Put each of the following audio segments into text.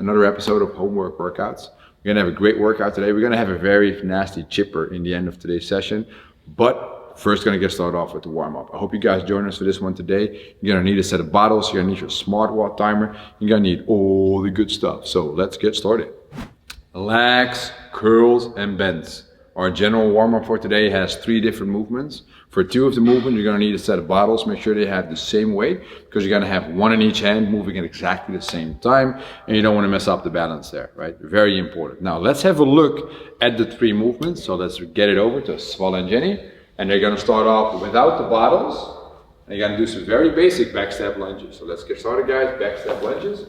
another episode of Homework Workouts. We're gonna have a great workout today. We're gonna have a very nasty chipper in the end of today's session, but first gonna get started off with the warm-up. I hope you guys join us for this one today. You're gonna need a set of bottles, you're gonna need your smartwatch timer, you're gonna need all the good stuff. So let's get started. Legs, curls, and bends. Our general warm-up for today has 3 different movements. For 2 of the movements, you're gonna need a set of bottles. Make sure they have the same weight, because you're gonna have 1 in each hand moving at exactly the same time, and you don't wanna mess up the balance there, right? Very important. Now, let's have a look at the 3 movements. So let's get it over to Sval and Jenny. And they're gonna start off without the bottles. And you're gonna do some very basic back step lunges. So let's get started, guys. Back step lunges.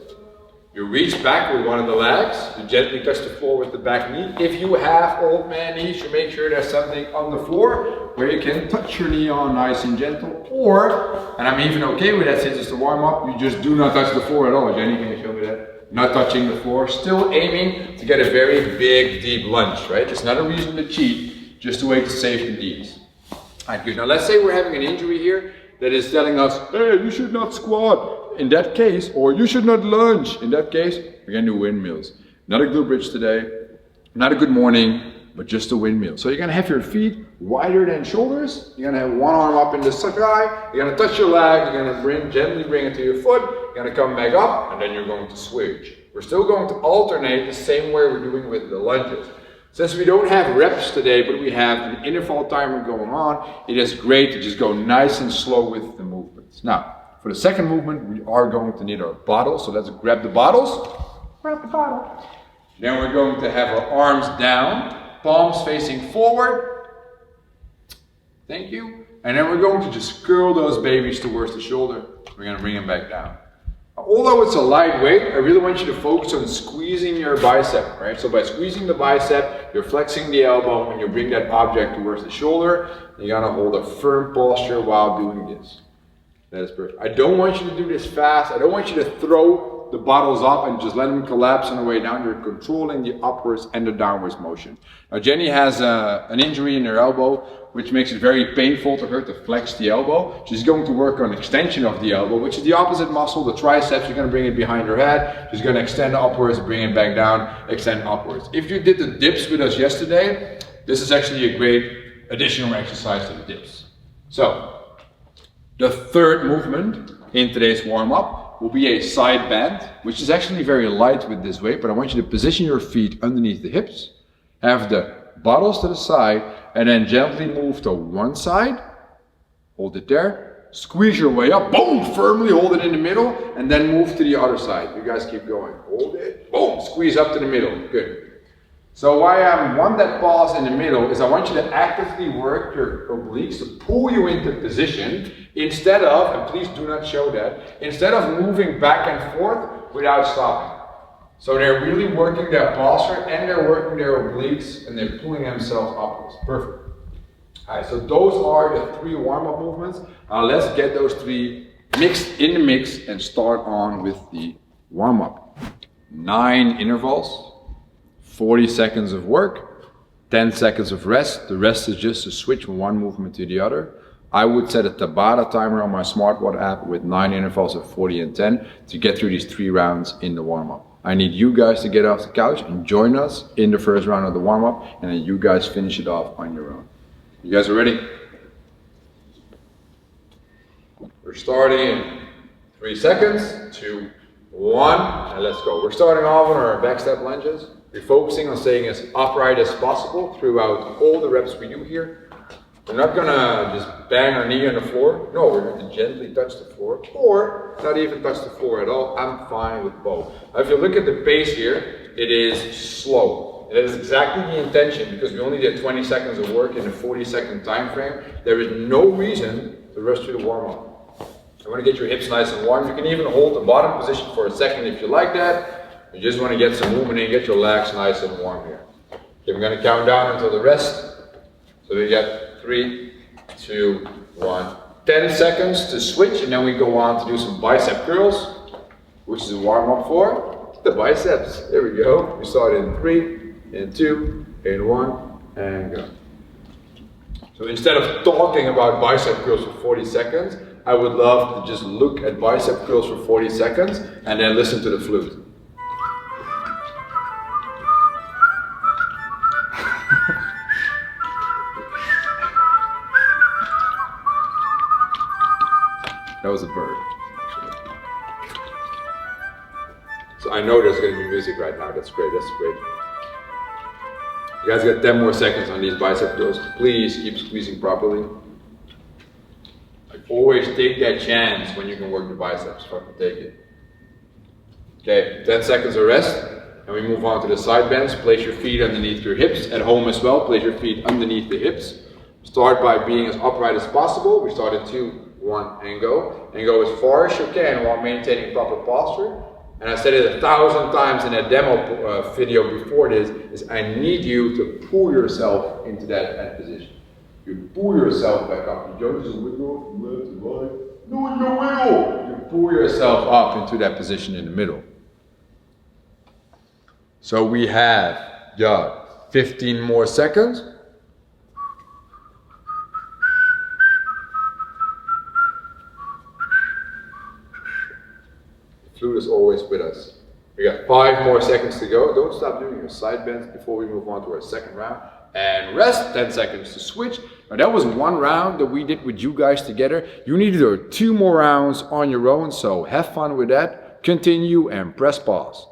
You reach back with one of the legs, you gently touch the floor with the back knee. If you have old man knees, you make sure there's something on the floor where you can touch your knee on nice and gentle. Or, and I'm even okay with that since it's the warm up, you just do not touch the floor at all. Jenny, can you show me that? Not touching the floor, still aiming to get a very big, deep lunge, right? It's not a reason to cheat, just a way to save the knees. Alright, good. Now let's say we're having an injury here that is telling us, hey, you should not squat. In that case, or you should not lunge. In that case, we're gonna do windmills. Not a glute bridge today, not a good morning, but just a windmill. So you're gonna have your feet wider than shoulders. You're gonna have one arm up in the sky. You're gonna touch your leg. You're gonna gently bring it to your foot. You're gonna come back up, and then you're going to switch. We're still going to alternate the same way we're doing with the lunges. Since we don't have reps today, but we have an interval timer going on, it is great to just go nice and slow with the movements. Now, for the second movement, we are going to need our bottles. So let's grab the bottles. Grab the bottle. Then we're going to have our arms down, palms facing forward. Thank you. And then we're going to just curl those babies towards the shoulder. We're going to bring them back down. Although it's a light weight, I really want you to focus on squeezing your bicep, right? So by squeezing the bicep, you're flexing the elbow. When you bring that object towards the shoulder, you're going to hold a firm posture while doing this. That is perfect. I don't want you to do this fast. I don't want you to throw the bottles up and just let them collapse on the way down. You're controlling the upwards and the downwards motion. Now Jenny has an injury in her elbow, which makes it very painful to her to flex the elbow. She's going to work on extension of the elbow, which is the opposite muscle, the triceps. You're going to bring it behind her head. She's going to extend upwards, bring it back down, extend upwards. If you did the dips with us yesterday, this is actually a great additional exercise to the dips. So, the third movement in today's warm-up will be a side bend, which is actually very light with this weight, but I want you to position your feet underneath the hips, have the bottles to the side, and then gently move to one side, hold it there, squeeze your way up, boom, firmly hold it in the middle, and then move to the other side. You guys keep going, hold it, boom, squeeze up to the middle, good. So why I want that pause in the middle is I want you to actively work your obliques to pull you into position instead of, and please do not show that, instead of moving back and forth without stopping. So they're really working their posture and they're working their obliques and they're pulling themselves upwards. Perfect. Alright, so those are the 3 warm-up movements. Let's get those 3 mixed in the mix and start on with the warm-up. 9 intervals. 40 seconds of work, 10 seconds of rest. The rest is just to switch from one movement to the other. I would set a Tabata timer on my smartwatch app with 9 intervals of 40 and 10 to get through these 3 rounds in the warm-up. I need you guys to get off the couch and join us in the first round of the warm-up, and then you guys finish it off on your own. You guys are ready? We're starting in 3 seconds, 2, 1, and let's go. We're starting off on our back step lunges. We're focusing on staying as upright as possible throughout all the reps we do here. We're not gonna just bang our knee on the floor. No, we're going to gently touch the floor, or not even touch the floor at all. I'm fine with both. Now, if you look at the pace here, it is slow. That is exactly the intention, because we only did 20 seconds of work in a 40-second time frame. There is no reason to rush through the warm-up. You want to get your hips nice and warm. You can even hold the bottom position for a second if you like that. You just want to get some movement in, get your legs nice and warm here. Okay, I'm going to count down until the rest. So we get 3, 2, 1. 10 seconds to switch, and then we go on to do some bicep curls, which is a warm-up for the biceps. There we go. We start in 3, in 2, in 1, and go. So instead of talking about bicep curls for 40 seconds, I would love to just look at bicep curls for 40 seconds and then listen to the flute. That was a bird, actually. So I know there's going to be music right now. That's great. That's great. You guys got 10 more seconds on these bicep curls. Please keep squeezing properly. Like always take that chance when you can work the biceps. Fucking take it. Okay, 10 seconds of rest. And we move on to the side bends. Place your feet underneath your hips. At home as well, place your feet underneath the hips. Start by being as upright as possible. We start at 2, 1, and go. And go as far as you can while maintaining proper posture. And I said it 1,000 times in a demo video before this, is I need you to pull yourself into that position. You pull yourself back up. You don't just wiggle from left to right. No, you wiggle. You pull yourself up into that position in the middle. So we have 15 more seconds. Fluid is always with us. We got 5 more seconds to go. Don't stop doing your side bends before we move on to our second round. And rest, 10 seconds to switch. Now that was 1 round that we did with you guys together. You need to do 2 more rounds on your own, so have fun with that. Continue and press pause.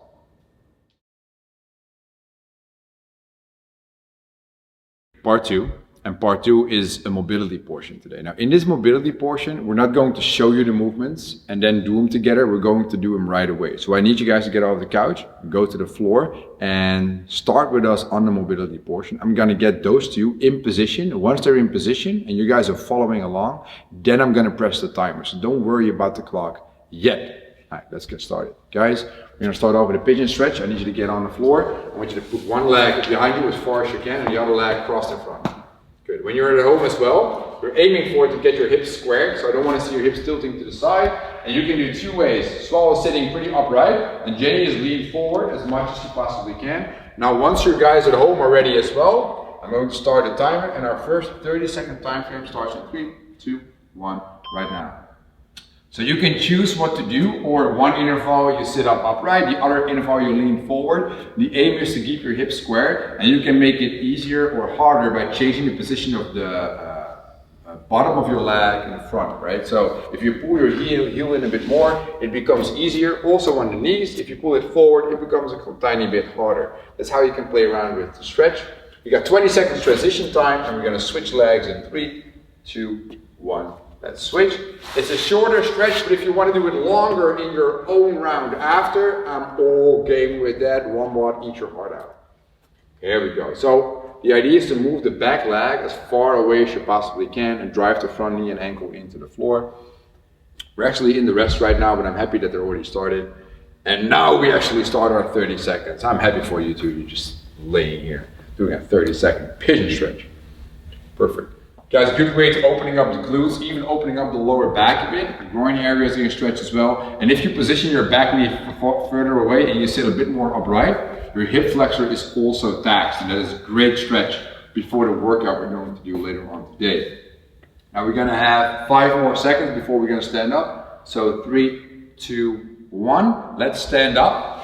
Part 2. And part 2 is a mobility portion today. Now in this mobility portion, we're not going to show you the movements and then do them together. We're going to do them right away. So I need you guys to get off the couch, go to the floor and start with us on the mobility portion. I'm gonna get those 2 in position. Once they're in position and you guys are following along, then I'm gonna press the timer. So don't worry about the clock yet. All right, let's get started. Guys, we're gonna start off with a pigeon stretch. I need you to get on the floor. I want you to put one leg behind you as far as you can and the other leg crossed in front. Good. When you're at home as well, we're aiming for it to get your hips squared, so I don't want to see your hips tilting to the side. And you can do 2 ways. Swallow sitting pretty upright, and Jenny is lean forward as much as she possibly can. Now once your guys at home are ready as well, I'm going to start the timer, and our first 30-second time frame starts in 3, 2, 1, right now. So you can choose what to do, or one interval you sit up upright, the other interval you lean forward. The aim is to keep your hips squared, and you can make it easier or harder by changing the position of the bottom of your leg in the front, right? So if you pull your heel in a bit more, it becomes easier. Also on the knees, if you pull it forward, it becomes a tiny bit harder. That's how you can play around with the stretch. We got 20 seconds transition time, and we're gonna switch legs in 3, 2, 1. Let's switch. It's a shorter stretch, but if you want to do it longer in your own round after, I'm all game with that. 1 watt, eat your heart out. Here we go. So the idea is to move the back leg as far away as you possibly can and drive the front knee and ankle into the floor. We're actually in the rest right now, but I'm happy that they're already started. And now we actually start our 30 seconds. I'm happy for you too. You're just laying here doing a 30-second pigeon stretch. Perfect. Guys, a good way to opening up the glutes, even opening up the lower back a bit. The groin area is going to stretch as well. And if you position your back knee further away and you sit a bit more upright, your hip flexor is also taxed. And that is a great stretch before the workout we're going to do later on today. Now we're going to have 5 more seconds before we're going to stand up. So 3, 2, 1. Let's stand up.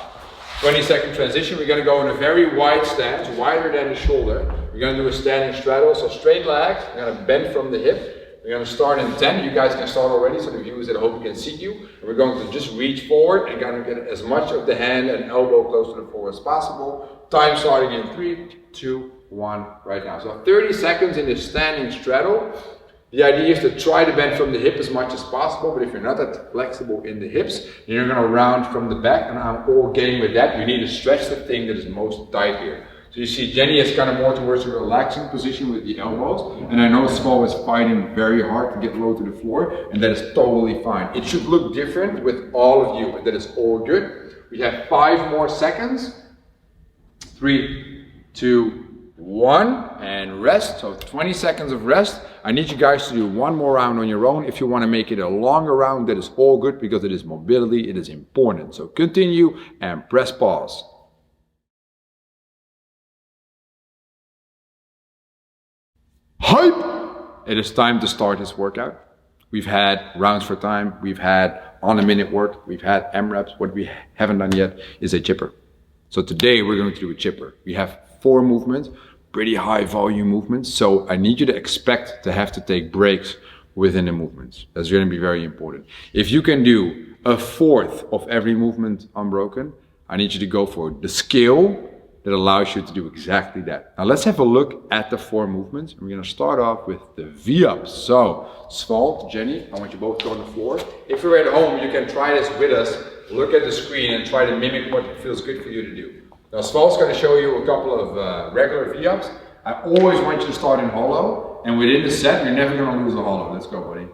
20-second transition. We're going to go in a very wide stance, wider than the shoulder. We're going to do a standing straddle, so straight legs. We're going to bend from the hip. We're going to start in 10. You guys can start already, so the viewers at home can see you. And we're going to just reach forward and going to get as much of the hand and elbow close to the floor as possible. Time starting in 3, 2, 1, right now. So 30 seconds in this standing straddle. The idea is to try to bend from the hip as much as possible, but if you're not that flexible in the hips, then you're going to round from the back, and I'm all game with that. You need to stretch the thing that is most tight here. So you see Jenny is kind of more towards a relaxing position with the elbows, and I know Skull is fighting very hard to get low to the floor, and that is totally fine. It should look different with all of you, and that is all good. We have 5 more seconds. 3, 2, 1, and rest. So 20 seconds of rest. I need you guys to do 1 more round on your own. If you want to make it a longer round, that is all good because it is mobility, it is important. So continue and press pause. Hype! It is time to start this workout. We've had rounds for time, we've had on a minute work, we've had M-reps. What we haven't done yet is a chipper. So today we're going to do a chipper. We have 4 movements, pretty high volume movements. So I need you to expect to have to take breaks within the movements. That's going to be very important. If you can do a fourth of every movement unbroken, I need you to go for the skill that allows you to do exactly that. Now let's have a look at the 4 movements. We're going to start off with the V-ups. So Sval, Jenny, I want you both to go on the floor. If you're at home, you can try this with us. Look at the screen and try to mimic what feels good for you to do. Now Sval's going to show you a couple of regular V-ups. I always want you to start in hollow, and within the set, you're never going to lose a hollow. Let's go, buddy.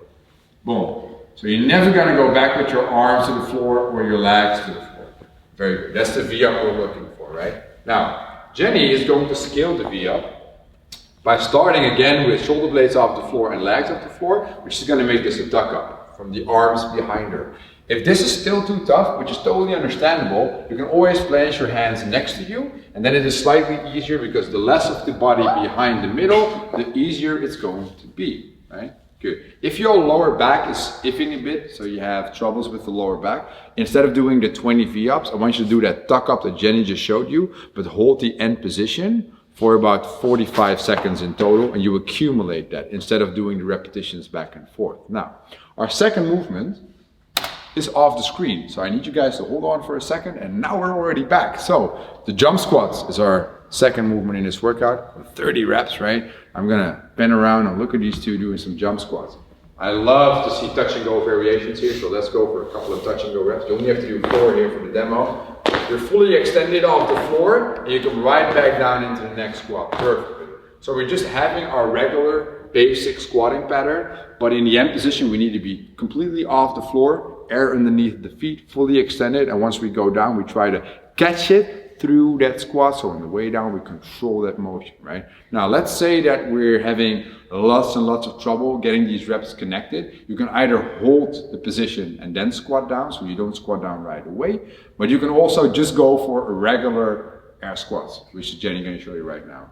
Boom. So you're never going to go back with your arms to the floor or your legs to the floor. Very good. That's the V-up we're looking for, right? Now, Jenny is going to scale the V-up by starting again with shoulder blades off the floor and legs off the floor, which is going to make this a duck up from the arms behind her. If this is still too tough, which is totally understandable, you can always place your hands next to you, and then it is slightly easier because the less of the body behind the middle, the easier it's going to be, right? Good. If your lower back is iffing a bit, so you have troubles with the lower back, instead of doing the 20 V-ups, I want you to do that tuck up that Jenny just showed you, but hold the end position for about 45 seconds in total, and you accumulate that instead of doing the repetitions back and forth. Now, our second movement is off the screen. So I need you guys to hold on for a second, and now we're already back. So the jump squats is our second movement in this workout, 30 reps, right? I'm gonna bend around and look at these two doing some jump squats. I love to see touch and go variations here, so let's go for a couple of touch and go reps. You only have to do 4 here for the demo. You're fully extended off the floor, and you come right back down into the next squat. Perfect. So we're just having our regular basic squatting pattern, but in the end position we need to be completely off the floor, air underneath the feet, fully extended, and once we go down we try to catch it through that squat, so on the way down we control that motion, right? Now let's say that we're having lots and lots of trouble getting these reps connected. You can either hold the position and then squat down, so you don't squat down right away, but you can also just go for a regular air squats, which is Jenny going to show you right now.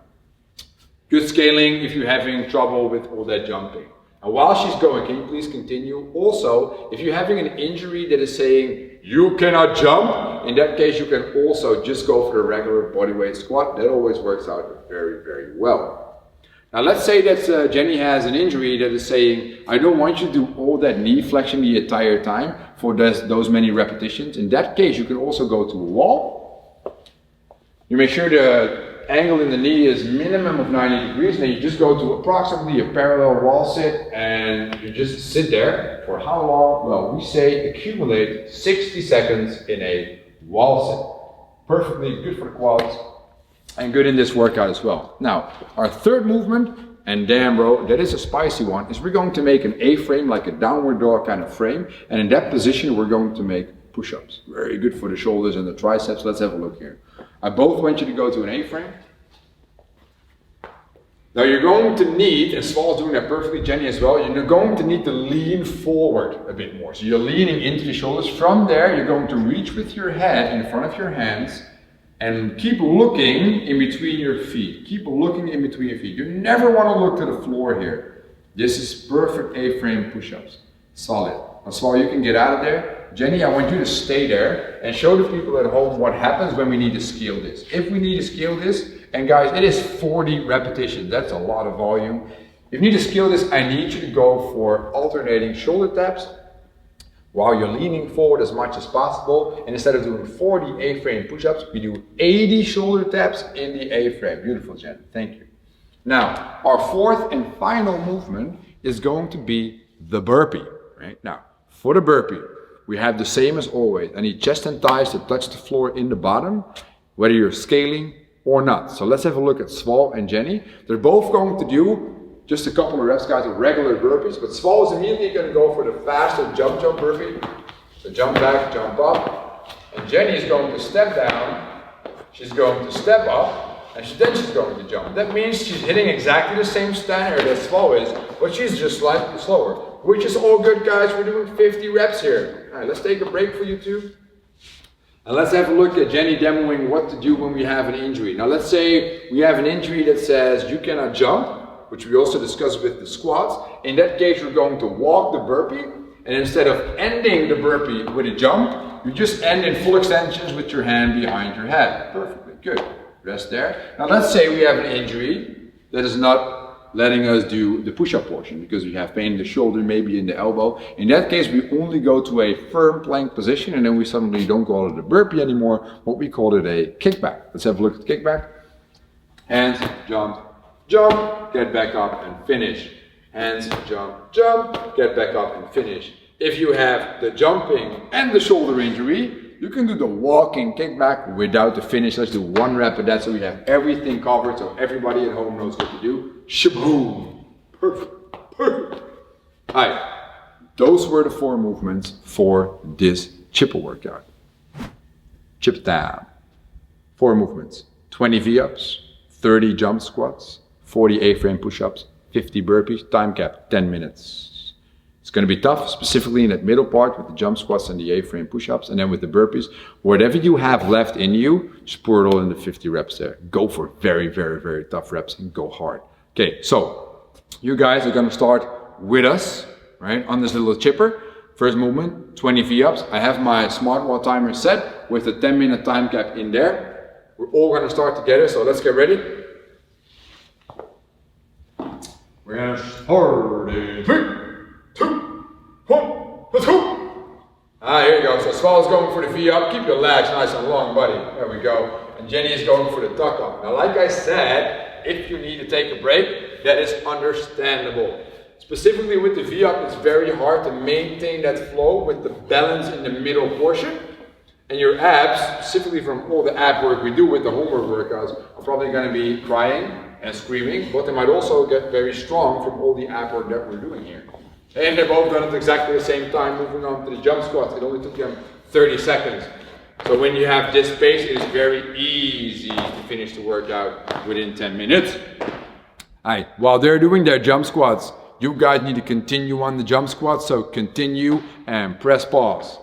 Good scaling if you're having trouble with all that jumping. And while she's going, can you please continue? Also, if you're having an injury that is saying you cannot jump, in that case you can also just go for the regular bodyweight squat. That always works out very, very well. Now let's say that Jenny has an injury that is saying, I don't want you to do all that knee flexion the entire time for those many repetitions. In that case, you can also go to a wall. You make sure the angle in the knee is minimum of 90 degrees, and then you just go to approximately a parallel wall sit, and you just sit there for how long? Well, we say accumulate 60 seconds in a wall sit. Perfectly good for the quads and good in this workout as well. Now, our third movement, and damn bro, that is a spicy one, is we're going to make an A-frame, like a downward dog kind of frame, and in that position we're going to make push-ups. Very good for the shoulders and the triceps. Let's have a look here. I both want you to go to an A-frame. Now you're going to need, and Sval's doing that perfectly, Jenny as well, you're going to need to lean forward a bit more. So you're leaning into the shoulders. From there, you're going to reach with your head in front of your hands and keep looking in between your feet. Keep looking in between your feet. You never want to look to the floor here. This is perfect A-frame push-ups. Solid. Now Sval, you can get out of there. Jenny, I want you to stay there and show the people at home what happens when we need to scale this. If we need to scale this, and guys, it is 40 repetitions. That's a lot of volume. If you need to scale this, I need you to go for alternating shoulder taps while you're leaning forward as much as possible. And instead of doing 40 A-frame push-ups, we do 80 shoulder taps in the A-frame. Beautiful, Jen. Thank you. Now, our fourth and final movement is going to be the burpee. Right? Now, for the burpee, we have the same as always. I need chest and thighs to touch the floor in the bottom, whether you're scaling or not. So let's have a look at Sval and Jenny. They're both going to do just a couple of reps, guys, of regular burpees, but Sval is immediately going to go for the faster jump burpee. So jump back, jump up, and Jenny is going to step down, she's going to step up, and then she's going to jump. That means she's hitting exactly the same standard as Sval is, but she's just slightly slower, which is all good, guys. We're doing 50 reps here. All right, let's take a break for you two. And let's have a look at Jenny demoing what to do when we have an injury. Now let's say we have an injury that says you cannot jump, which we also discussed with the squats. In that case, you're going to walk the burpee, and instead of ending the burpee with a jump, you just end in full extensions with your hand behind your head. Perfectly good. Rest there. Now let's say we have an injury that is not letting us do the push-up portion because you have pain in the shoulder, maybe in the elbow. In that case, we only go to a firm plank position, and then we suddenly don't call it a burpee anymore, but we call it a kickback. Let's have a look at the kickback. Hands, jump, jump, get back up and finish. Hands, jump, jump, get back up and finish. If you have the jumping and the shoulder injury, you can do the walking kickback without the finish. Let's do 1 rep of that so we have everything covered so everybody at home knows what to do. Shaboom. Perfect. Perfect. All right. Those were the 4 movements for this chipper workout. Chip down. 4 movements. 20 V-ups, 30 jump squats, 40 A-frame push-ups, 50 burpees, time cap, 10 minutes. It's going to be tough, specifically in that middle part with the jump squats and the A-frame push-ups, and then with the burpees. Whatever you have left in you, just pour it all in the 50 reps there. Go for very, very, very tough reps and go hard. Okay, so you guys are going to start with us, right, on this little chipper. First movement, 20 V-ups. I have my smartwatch timer set with a 10-minute time cap in there. We're all going to start together, so let's get ready. We're going to start in 3, 2, 1, let's go! Here you go. So Swell's going for the V-up. Keep your legs nice and long, buddy. There we go. And Jenny is going for the tuck up. Now, like I said, if you need to take a break, that is understandable. Specifically with the V-up, it's very hard to maintain that flow with the balance in the middle portion. And your abs, specifically from all the ab work we do with the homework workouts, are probably going to be crying and screaming, but they might also get very strong from all the ab work that we're doing here. And they're both done at exactly the same time, moving on to the jump squats. It only took them 30 seconds. So when you have this pace, it is very easy to finish the workout within 10 minutes. Alright, while they're doing their jump squats, you guys need to continue on the jump squats, so continue and press pause.